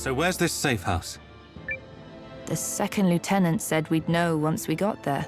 So where's this safe house? The second lieutenant said we'd know once we got there.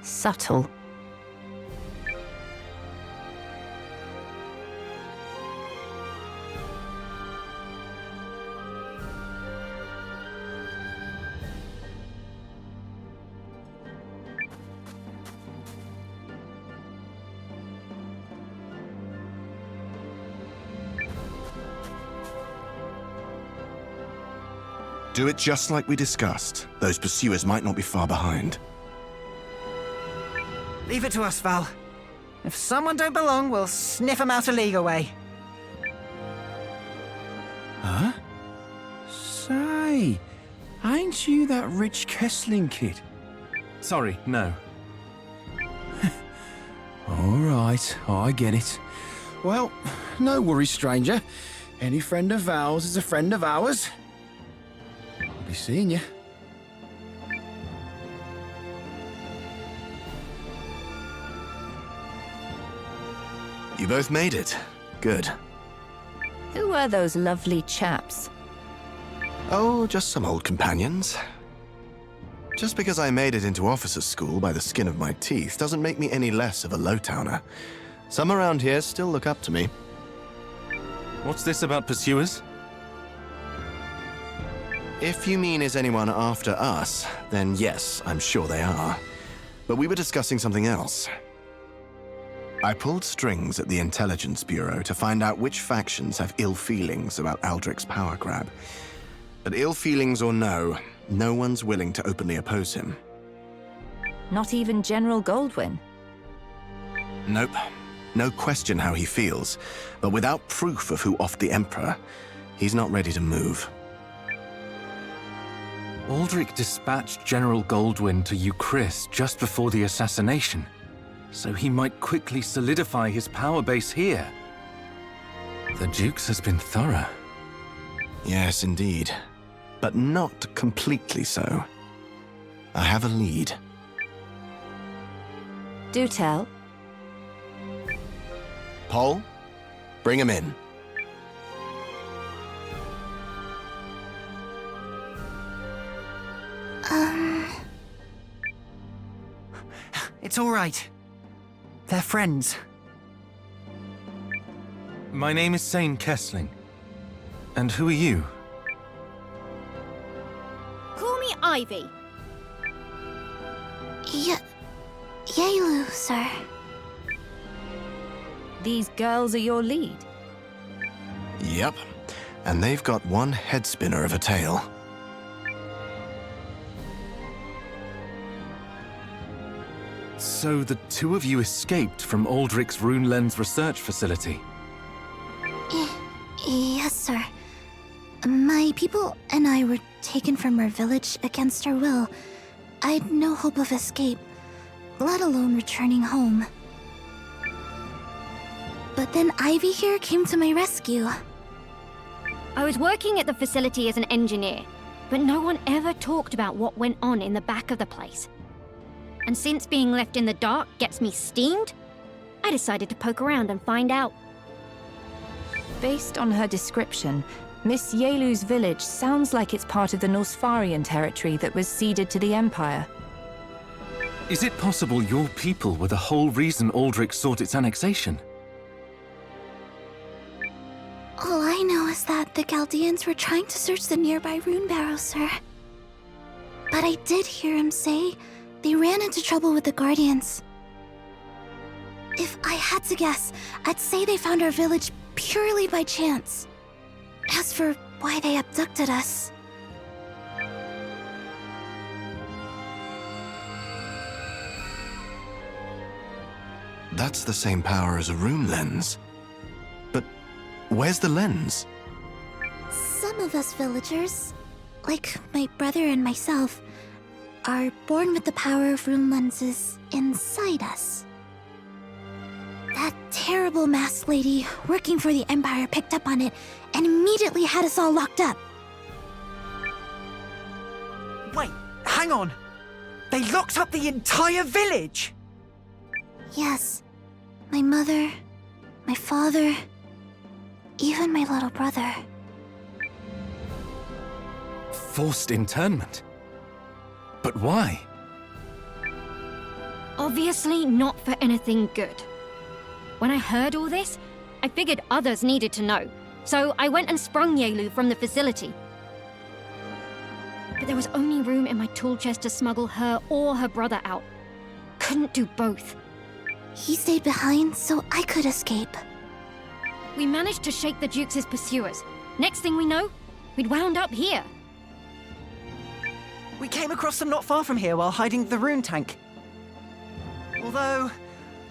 Subtle. Do it just like we discussed. Those pursuers might not be far behind. Leave it to us, Val. If someone don't belong, we'll sniff them out a league away. Huh? Say, ain't you that rich Kessling kid? Sorry, no. All right, I get it. Well, no worries, stranger. Any friend of Val's is a friend of ours. I'll be seeing you. You both made it. Good. Who were those lovely chaps? Oh, just some old companions. Just because I made it into officer's school by the skin of my teeth doesn't make me any less of a low-towner. Some around here still look up to me. What's this about pursuers? If you mean is anyone after us, then yes, I'm sure they are. But we were discussing something else. I pulled strings at the Intelligence Bureau to find out which factions have ill feelings about Aldrich's power grab. But ill feelings or no one's willing to openly oppose him. Not even General Goldwyn? Nope. No question how he feels, but without proof of who offed the Emperor, he's not ready to move. Aldrich dispatched General Goldwyn to Euchris just before the assassination, so he might quickly solidify his power base here. The Duke's has been thorough. Yes, indeed. But not completely so. I have a lead. Do tell. Paul, bring him in. It's all right. They're friends. My name is Sane Kessling. And who are you? Call me Ivy. Yaelu, sir. These girls are your lead? Yep. And they've got one head spinner of a tail. So the two of you escaped from Aldrich's Rune Lens research facility? Yes, sir. My people and I were taken from our village against our will. I'd no hope of escape, let alone returning home. But then Ivy here came to my rescue. I was working at the facility as an engineer, but no one ever talked about what went on in the back of the place. And since being left in the dark gets me steamed, I decided to poke around and find out. Based on her description, Miss Yaelu's village sounds like it's part of the Nosfarian territory that was ceded to the Empire. Is it possible your people were the whole reason Aldrich sought its annexation? All I know is that the Chaldeans were trying to search the nearby rune barrow, sir. But I did hear him say they ran into trouble with the Guardians. If I had to guess, I'd say they found our village purely by chance. As for why they abducted us... That's the same power as a rune lens. But where's the lens? Some of us villagers, like my brother and myself, are born with the power of rune lenses inside us. That terrible masked lady working for the Empire picked up on it and immediately had us all locked up. Wait, hang on. They locked up the entire village! Yes, my mother, my father, even my little brother. Forced internment? But why? Obviously not for anything good. When I heard all this, I figured others needed to know, so I went and sprung Yaelu from the facility. But there was only room in my tool chest to smuggle her or her brother out. Couldn't do both. He stayed behind so I could escape. We managed to shake the Duke's pursuers. Next thing we know, we'd wound up here. We came across them not far from here while hiding the rune tank. Although,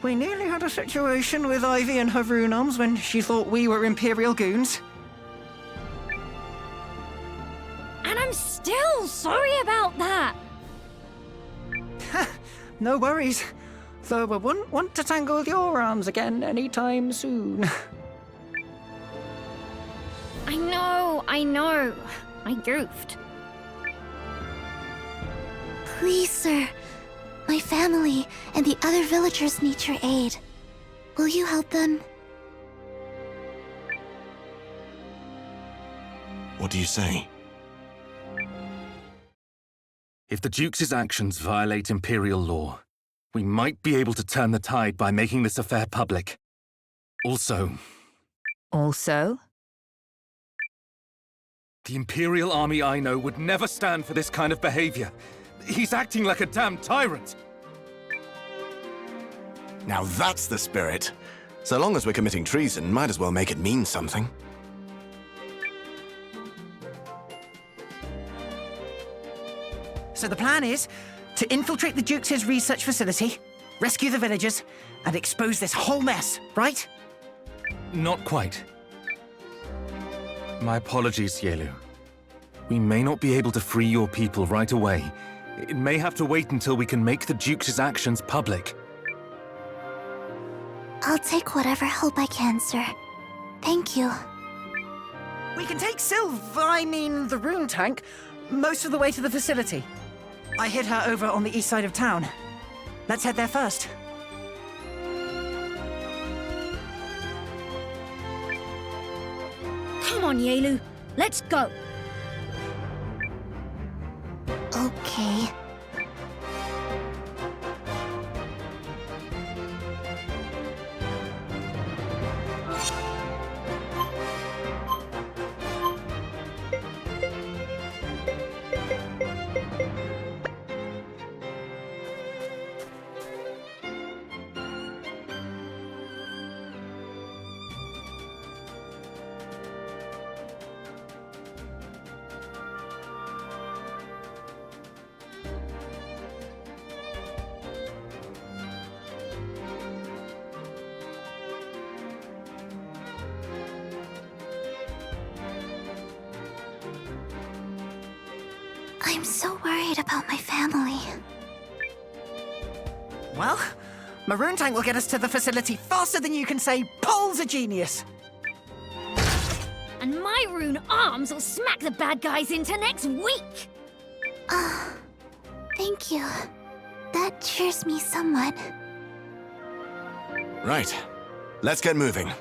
we nearly had a situation with Ivy and her rune arms when she thought we were Imperial goons. And I'm still sorry about that. No worries. Though I wouldn't want to tangle your arms again anytime soon. I know. I goofed. Please, sir. My family and the other villagers need your aid. Will you help them? What do you say? If the Duke's actions violate Imperial law, we might be able to turn the tide by making this affair public. Also, the Imperial army I know would never stand for this kind of behavior. He's acting like a damn tyrant. Now that's the spirit. So long as we're committing treason, might as well make it mean something. So the plan is to infiltrate the Duke's research facility, rescue the villagers, and expose this whole mess, right? Not quite. My apologies, Yaelu. We may not be able to free your people right away. It may have to wait until we can make the Duke's actions public. I'll take whatever help I can, sir. Thank you. We can take the rune tank, most of the way to the facility. I hid her over on the east side of town. Let's head there first. Come on, Yaelu. Let's go. Okay. I'm so worried about my family. Well, Maroon Tank will get us to the facility faster than you can say, Paul's a genius! And my rune arms will smack the bad guys into next week! Thank you. That cheers me somewhat. Right. Let's get moving.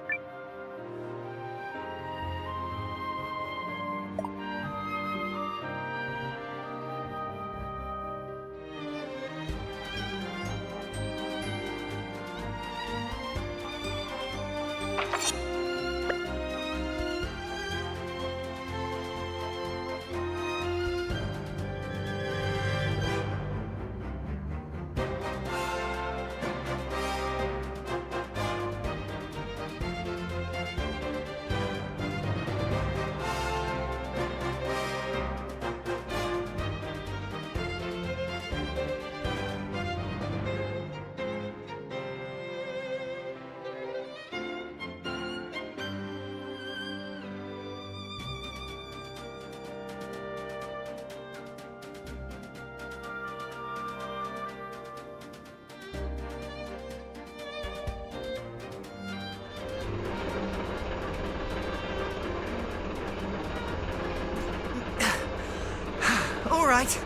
right.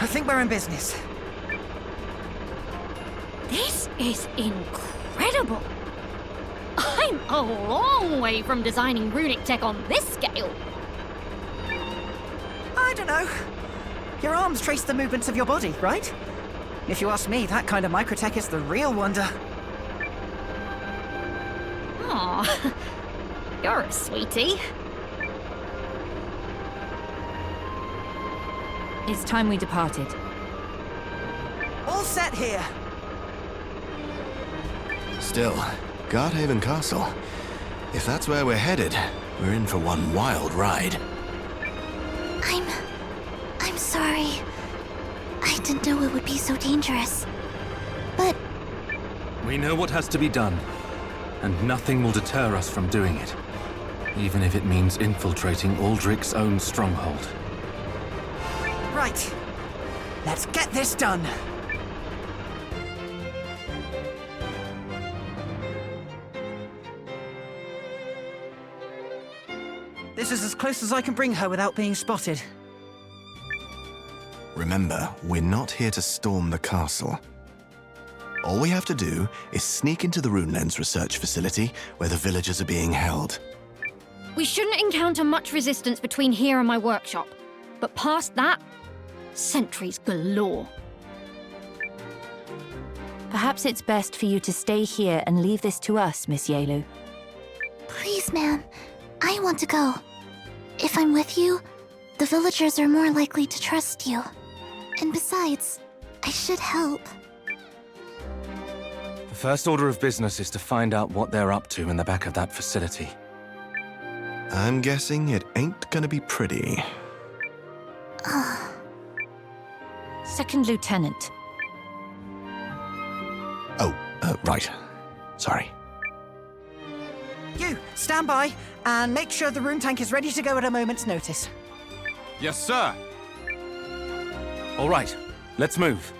I think we're in business. This is incredible! I'm a long way from designing runic tech on this scale. I don't know. Your arms trace the movements of your body, right? If you ask me, that kind of microtech is the real wonder. Aw, you're a sweetie. It's time we departed. All set here. Still, Guardhaven Castle. If that's where we're headed, we're in for one wild ride. I'm sorry. I didn't know it would be so dangerous. But We know what has to be done, and nothing will deter us from doing it. Even if it means infiltrating Aldrich's own stronghold. Right. Let's get this done. This is as close as I can bring her without being spotted. Remember, we're not here to storm the castle. All we have to do is sneak into the Rune Lens research facility where the villagers are being held. We shouldn't encounter much resistance between here and my workshop. But past that, sentries galore. Perhaps it's best for you to stay here and leave this to us, Miss Yaelu. please, ma'am, I want to go. If I'm with you, the villagers are more likely to trust you. And besides, I should help. The first order of business is to find out what they're up to in the back of that facility. I'm guessing it ain't gonna be pretty. Second Lieutenant. Oh, right. Sorry. You, stand by, and make sure the room tank is ready to go at a moment's notice. Yes, sir. All right, let's move.